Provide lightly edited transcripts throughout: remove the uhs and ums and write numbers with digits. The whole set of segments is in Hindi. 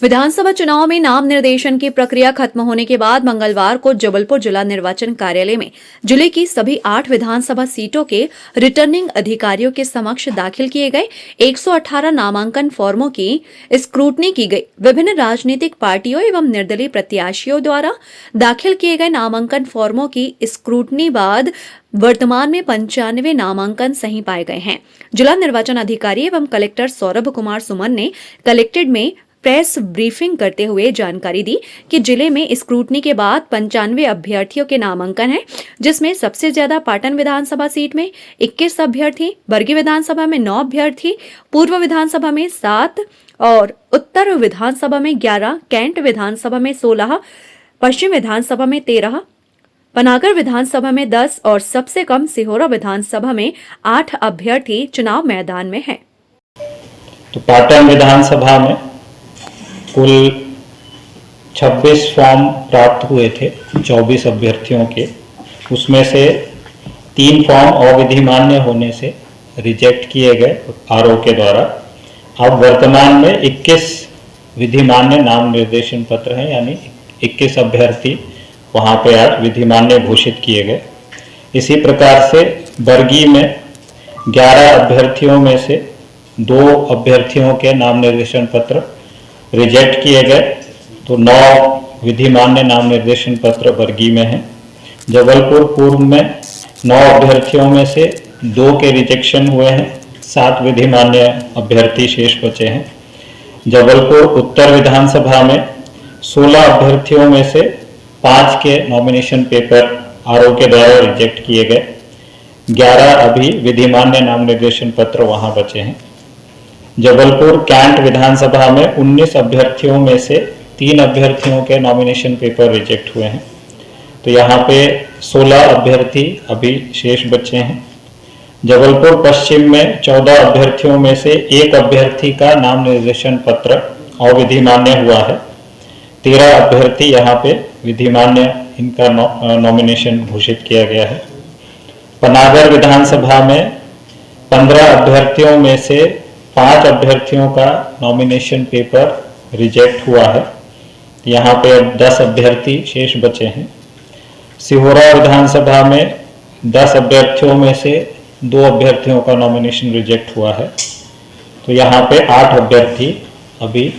विधानसभा चुनाव में नाम निर्देशन की प्रक्रिया खत्म होने के बाद मंगलवार को जबलपुर जिला निर्वाचन कार्यालय में जिले की सभी 8 विधानसभा सीटों के रिटर्निंग अधिकारियों के समक्ष दाखिल किए गए 118 नामांकन फॉर्मों की स्क्रूटनी की गई। विभिन्न राजनीतिक पार्टियों एवं निर्दलीय प्रत्याशियों द्वारा दाखिल किए गए नामांकन फॉर्मों की स्क्रूटनी बाद वर्तमान में 95 नामांकन सही पाए गए हैं। जिला निर्वाचन अधिकारी एवं कलेक्टर सौरभ कुमार सुमन ने कलेक्टेड में प्रेस ब्रीफिंग करते हुए जानकारी दी कि जिले में स्क्रूटनी के बाद 95 अभ्यर्थियों के नामांकन हैं, जिसमें सबसे ज्यादा पाटन विधानसभा सीट में 21 अभ्यर्थी, बरगी विधानसभा में 9 अभ्यर्थी, पूर्व विधानसभा में 7 और उत्तर विधानसभा में 11, कैंट विधानसभा में 16, पश्चिम विधानसभा में 13, पनागर विधानसभा में 10 और सबसे कम सिहोरा विधानसभा में 8 अभ्यर्थी चुनाव मैदान में हैं। तो पाटन विधानसभा में कुल 26 फॉर्म प्राप्त हुए थे 24 अभ्यर्थियों के, उसमें से 3 फॉर्म अविधिमान्य होने से रिजेक्ट किए गए आरओ के द्वारा। अब वर्तमान में 21 विधिमान्य नाम निर्देशन पत्र हैं, यानी 21 अभ्यर्थी वहाँ पे आज विधिमान्य घोषित किए गए। इसी प्रकार से बरगी में 11 अभ्यर्थियों में से 2 अभ्यर्थियों के नाम निर्देशन पत्र रिजेक्ट किए गए, तो 9 विधिमान्य नाम निर्देशन पत्र बरगी में हैं। जबलपुर पूर्व में 9 अभ्यर्थियों में से 2 के रिजेक्शन हुए हैं, 7 विधिमान्य अभ्यर्थी शेष बचे हैं। जबलपुर उत्तर विधानसभा में 16 अभ्यर्थियों में से 5 के नॉमिनेशन पेपर आरओ के द्वारा रिजेक्ट किए गए, 11 अभी विधिमान्य नाम निर्देशन पत्र वहां बचे हैं। जबलपुर कैंट विधानसभा में 19 अभ्यर्थियों में से 3 अभ्यर्थियों के नॉमिनेशन पेपर रिजेक्ट हुए हैं, तो यहाँ पे 16 अभ्यर्थी अभी शेष बचे हैं। जबलपुर पश्चिम में 14 अभ्यर्थियों में से 1 अभ्यर्थी का नाम निर्देशन पत्र अविधिमान्य हुआ है, 13 अभ्यर्थी यहाँ पे विधिमान्य इनका नॉमिनेशन घोषित किया गया है। पनागर विधानसभा में 15 अभ्यर्थियों में से 5 अभ्यर्थियों का नॉमिनेशन पेपर रिजेक्ट हुआ है, यहाँ पे अब 10 अभ्यर्थी शेष बचे हैं। सिहोरा विधानसभा में 10 अभ्यर्थियों में से 2 अभ्यर्थियों का नॉमिनेशन रिजेक्ट हुआ है, तो यहाँ पे 8 अभ्यर्थी अभी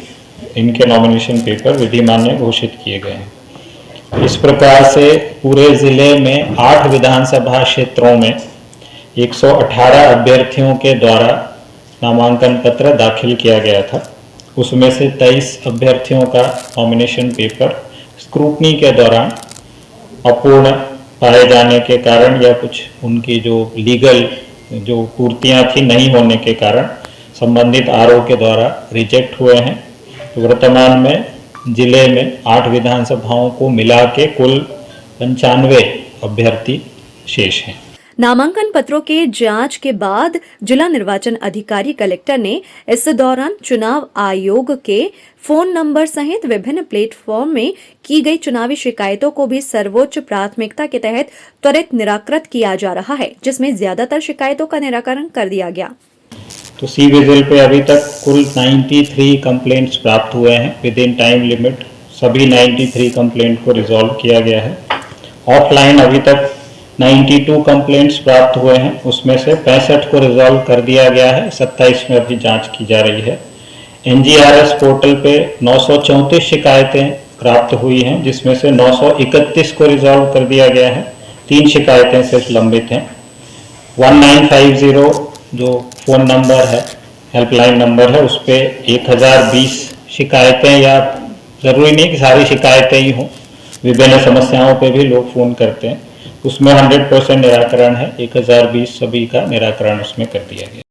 इनके नॉमिनेशन पेपर विधिमान्य घोषित किए गए हैं। इस प्रकार से पूरे जिले में 8 विधानसभा क्षेत्रों में 118 अभ्यर्थियों के द्वारा नामांकन पत्र दाखिल किया गया था। उसमें से 23 अभ्यर्थियों का नॉमिनेशन पेपर स्क्रूटनी के दौरान अपूर्ण पाए जाने के कारण या कुछ उनकी जो लीगल जो पूर्तियां थी नहीं होने के कारण संबंधित आरओ के द्वारा रिजेक्ट हुए हैं। वर्तमान में जिले में 8 विधानसभाओं को मिला के कुल 95 अभ्यर्थी शेष हैं। नामांकन पत्रों के जांच के बाद जिला निर्वाचन अधिकारी कलेक्टर ने इस दौरान चुनाव आयोग के फोन नंबर सहित विभिन्न प्लेटफॉर्म में की गई चुनावी शिकायतों को भी सर्वोच्च प्राथमिकता के तहत त्वरित निराकृत किया जा रहा है, जिसमें ज्यादातर शिकायतों का निराकरण कर दिया गया। तो सी विजिल पे अभी तक कुल 93 कंप्लेंट्स प्राप्त हुए हैं विद इन टाइम लिमिट। सभी 93 कंप्लेंट को रिजॉल्व किया गया है। ऑफलाइन अभी तक 92 कंप्लेंट्स प्राप्त हुए हैं, उसमें से 65 को रिजॉल्व कर दिया गया है, 27 में अभी जांच की जा रही है। एनजीआरएस पोर्टल पे 934 शिकायतें प्राप्त हुई हैं, जिसमें से 931 को रिजॉल्व कर दिया गया है, 3 शिकायतें सिर्फ लंबित हैं। 1950 जो फ़ोन नंबर है, हेल्पलाइन नंबर है, उस पर 1020 शिकायतें, या ज़रूरी नहीं कि सारी शिकायतें ही हों, विभिन्न समस्याओं पे भी लोग फ़ोन करते हैं, उसमें 100% निराकरण है। 1020 सभी का निराकरण उसमें कर दिया गया।